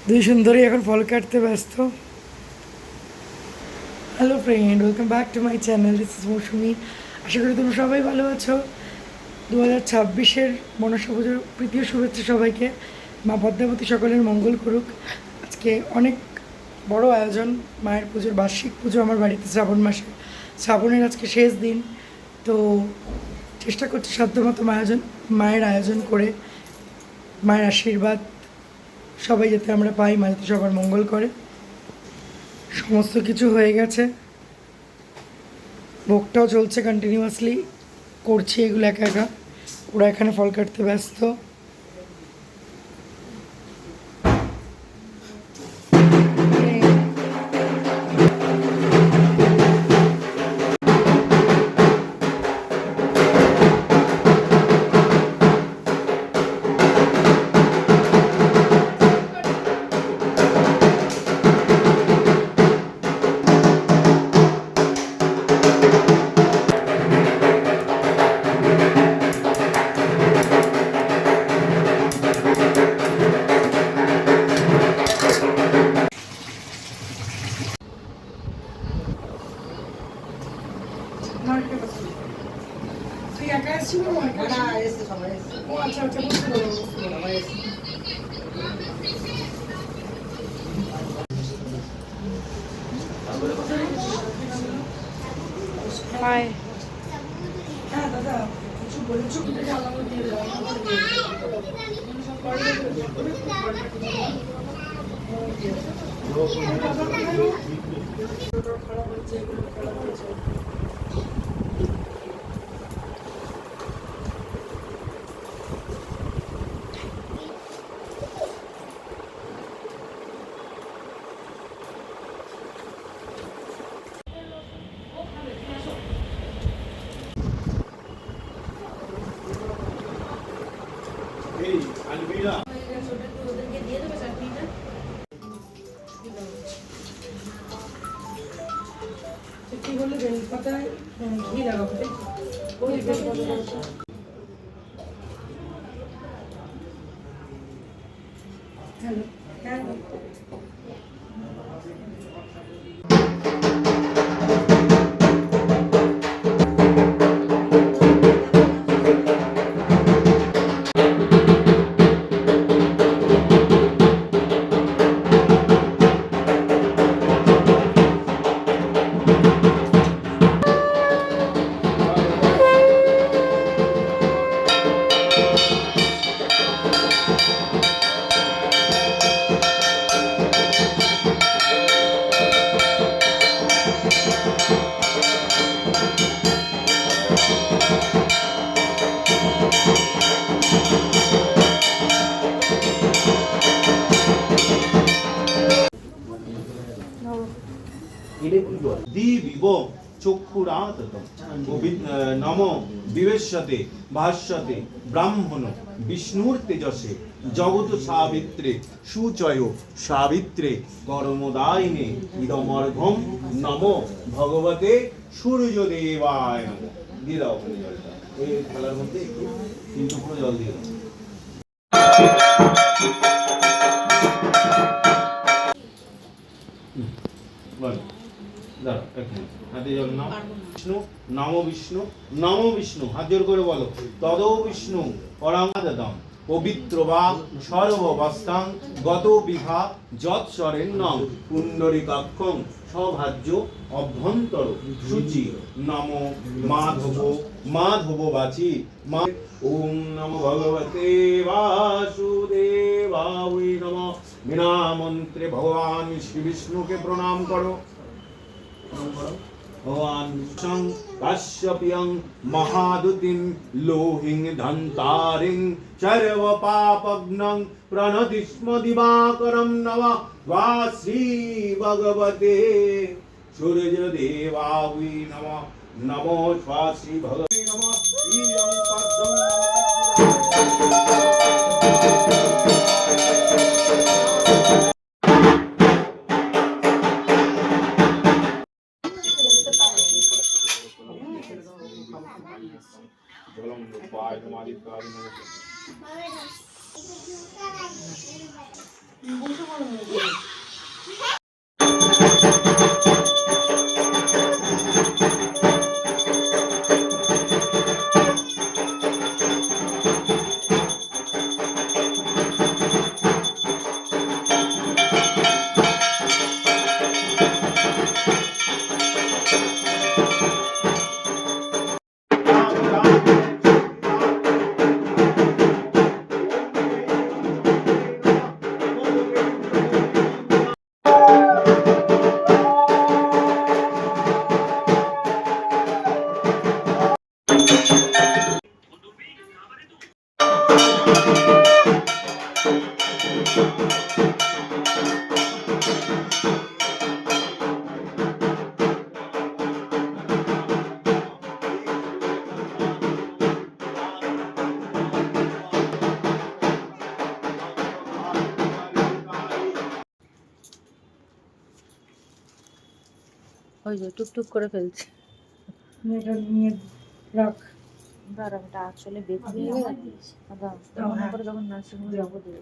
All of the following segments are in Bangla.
দুই সুন্দরী এখন ফল কাটতে ব্যস্ত। Hello friend, welcome back to my channel. This is Mousumi. আশা করি তোমরা সবাই ভালো আছো। 2026-এর মনসা পুজোর প্রীতীয় শুভেচ্ছা সবাইকে। মা পদ্মাবতী সকলের মঙ্গল করুক। আজকে অনেক বড় আয়োজন, মায়ের পুজোর বার্ষিক পুজো আমার বাড়িতে শ্রাবণ মাসে। শ্রাবণের আজকে শেষ দিন, তো চেষ্টা করছি সাধ্যমতো মায়ের আয়োজন করে মায়ের আশীর্বাদ সবাই যাতে আমরা পাই, মা যাতে সবার মঙ্গল করে। সমস্ত কিছু হয়ে গেছে, ভোগটাও চলছে কন্টিনিউয়াসলি, করছি এগুলো একা একা। ওরা এখানে ফল কাটতে ব্যস্ত। তুই একা আসছিস না? ও আচ্ছা আচ্ছা, বুঝতে পারলাম। হাই। হ্যাঁ দাদা, কিছু বলেছো কি? আমাকে দিয়ে দাও। খারাপ হচ্ছে, এগুলো খারাপ হচ্ছে। কি বলে বেলপাতায় ঘি লাগাবো? ওই বেলপাতা। হ্যালো, হ্যাঁ দিবিব চক্ষুরাততম নম বিবেশ্যতে ভাষ্যতে ব্রাহ্মণ বিষ্ণুর তেজসে জগৎ সাবিত্রে সুচয় সাবিত্রে কর্মদায়িনে ইদমর্ঘম নম ভগবতে সূর্যদেবায় নমঃ। দিয়ে দাও জলটা, ওই থালার মধ্যে একটু কিন্তু পুরো জল দিয়ে দাও। বিষ্ণু নমো বিষ্ণু নমো বিষ্ণু, হাত জোর করে বলো। তদো বিষ্ণু পরমাদদম পবিত্র বা সর্ববস্থাং গত বিভা যৎসরেণ্যং পুণ্ডরীকাক্ষং সভাজ্য অভ্যন্তর শুচি নমো মাধব মাধব বাচি ওম নমো ভগবতে বাসুদেবায় নমঃ। বিনা মন্ত্রে ভগবান শ্রী বিষ্ণুকে প্রণাম করো। ভগবান বিষ্ণু কাশ্যপিয়ং মহাদুতিং লোহিং ধন্তারিং সর্ব পাপগ্নং প্রণতি স্ম দিবাকরম নমঃ। বা শ্রী ভগবতে সূর্যদেবায় নমঃ। নমো স্বা শ্রী ভগবতে নমঃ। ইয়ং পদ্মং জলম রূপায় নমাদিত্যায় নমঃ। ওই যে টুকটুক করে ফেলছে। এটা নিয়ে রাখ। দাঁড়া, ওটা আসলে বেঁচে গেলে তখন করে যখন নার্সিংহোমে যাবো দেবে।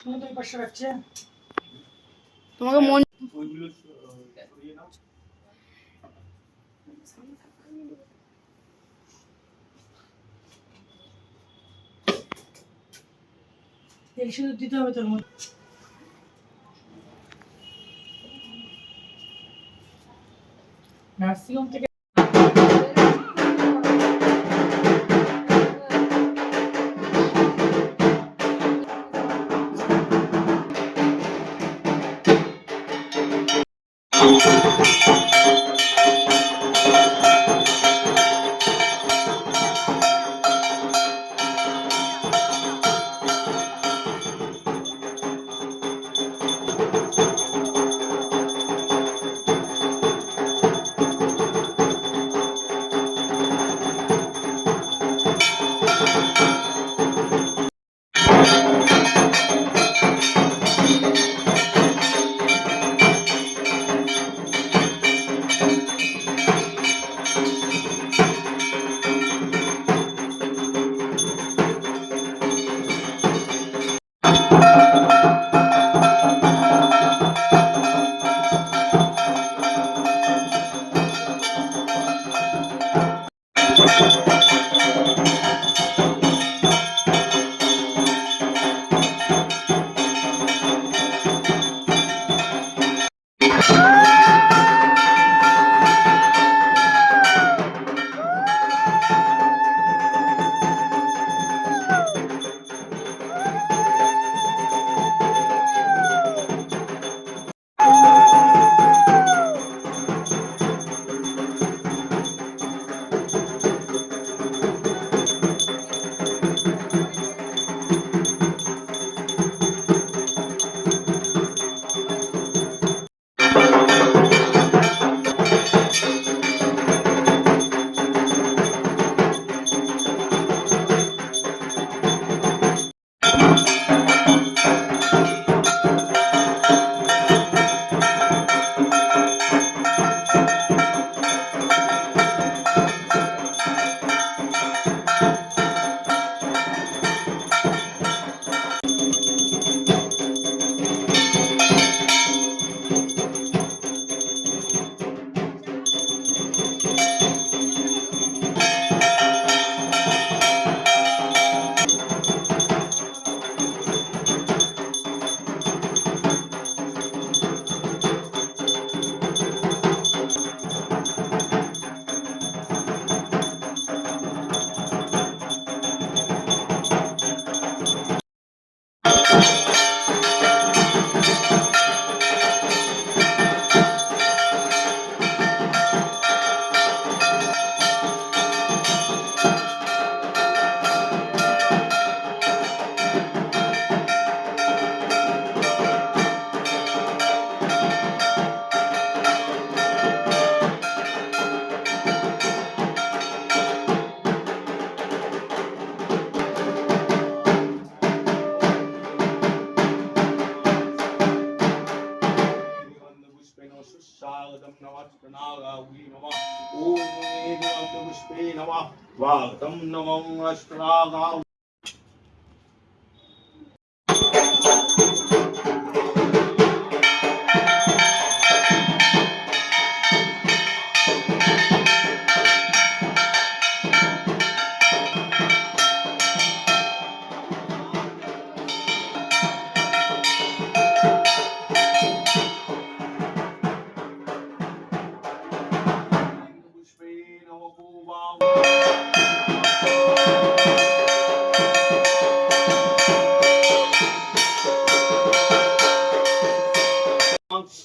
তুমি তো এই পাশে রাখছে। তোমাকে মন ওইগুলো সরিয়ে নাও। তেল সিঁদুর দিতে হবে তোর মধ্যে। নার্সিংহোম থেকে स्वागतं नमस्कृनागावि नमः ॐ वेदपुष्पे नमः स्वागतं नमस्कृनागाव पुष्पे नमः पूवां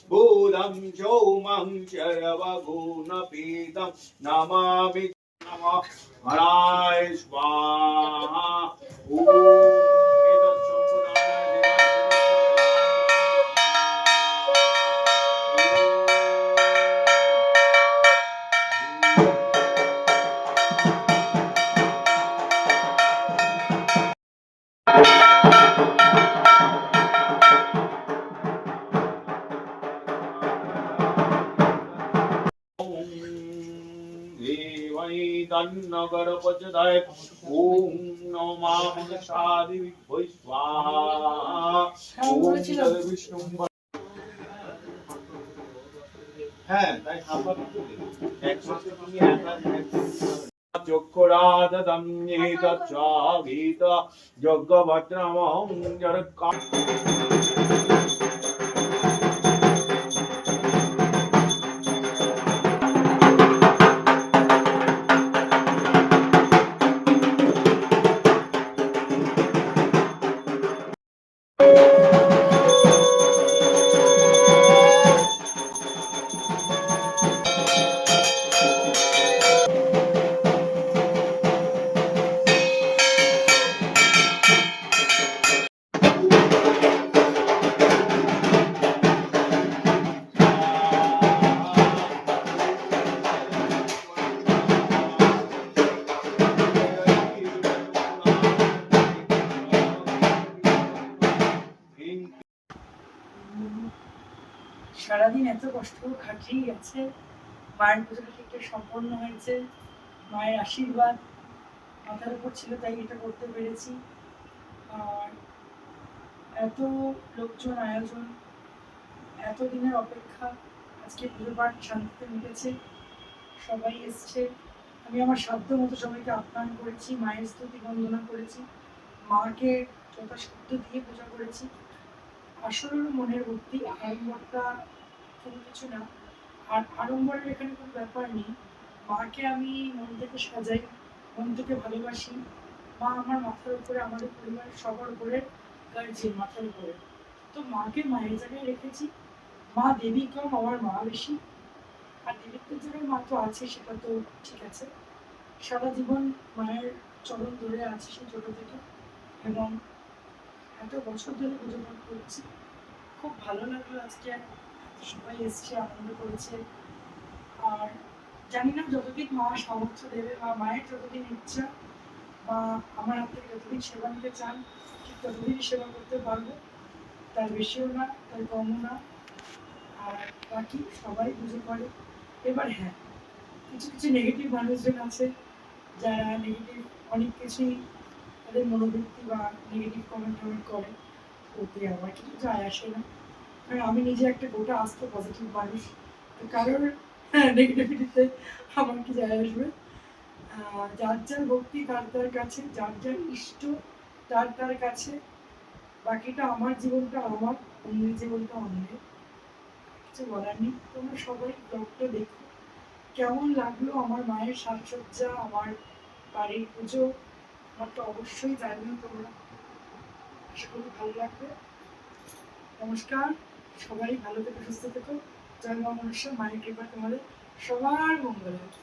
भूतं चौमं शरवगुणपीतं नमामि नमः हराय स्वाहा ॐ तन्नगरपचदाय ॐ नमामि स्वाहा ॐ विष्णु হ্যাঁ তাই খাবার একমাত্র তুমি একা চক্ষুরাদম্যেত চাগীত যজ্ঞভদ্রমহং জরকা সারাদিন এত কষ্ট খাটিয়ে গেছে, মায়ের পুজোটা ঠিকঠাক সম্পন্ন হয়েছে, মায়ের আশীর্বাদ মাথার উপর ছিল তাই এটা করতে পেরেছি। আর এত লোকজন আয়োজন, এত দিনের অপেক্ষা, আজকে পুজো পাঠ শান্তিতে মিটেছে, সবাই এসছে। আমি আমার সাধ্য মতো সবাইকে আপ্যায়ন করেছি, মায়ের স্তুতি বন্দনা করেছি, মাকে যথাসাধ্য দিয়ে পূজা করেছি। আসলে মনের ভক্তি, আড়ম্বরটা কোনো কিছু না। আর আড়ম্বরের এখানে কোনো ব্যাপার নেই। মাকে আমি মন থেকে সাজাই, মন থেকে ভালোবাসি। মা আমার মাথার উপরে, আমাদের পরিবারের সবার উপরে গার্জিয়ান, মাথার উপরে। তো মাকে মায়ের জায়গায় রেখেছি। মা দেবী কম, আমার মা বেশি। আর দেবীত্বের জায়গায় মা তো আছে, সেটা তো ঠিক আছে। সারা জীবন মায়ের চরণ ধরে আছি সেই ছোট থেকে, এবং এত বছর ধরে পুজো পাঠ করছি। খুব ভালো লাগলো আজকে সবাই এসছে, আনন্দ করেছে। আর জানি না যতদিন মা সামর্থ্য দেবে বা মায়ের যতদিন ইচ্ছা বা আমার হাত থেকে যতদিন সেবা নিতে চান, ঠিক ততদিনই সেবা করতে পারবো। তার বেশিও না, তার কমও না। আর বাকি সবাই পুজো করে। এবার হ্যাঁ, কিছু কিছু নেগেটিভ মানুষজন আছে যারা নেগেটিভ অনেক কিছুই, তাদের মনোবৃত্তি বা নেগেটিভ কমেন্ট করে, ওতে আমার কিছু যায় আসে না। কারণ আমি নিজে একটা গোটা আস্ত পজিটিভ মানুষ, তো কারোর নেগেটিভিটিতে আমার কি যায় আসবে। যার যার ভক্তি তার তার কাছে, যার যার ইষ্ট তার তার কাছে। বাকিটা আমার জীবনটা আমার, অন্যের জীবনটা অন্যের, কিছু বলার নেই। তোমরা সবাই ব্লগটা দেখো, কেমন লাগলো আমার মায়ের সাজসজ্জা, আমার বাড়ির পুজো, আমার তো অবশ্যই জানিও তোমরা। আশা করি ভালো লাগবে। নমস্কার, সবাই ভালো থেকো, সুস্থ থেকো। জয় মা মনসা, মায়ের কৃপা তোমাদের সবার মঙ্গল হোক।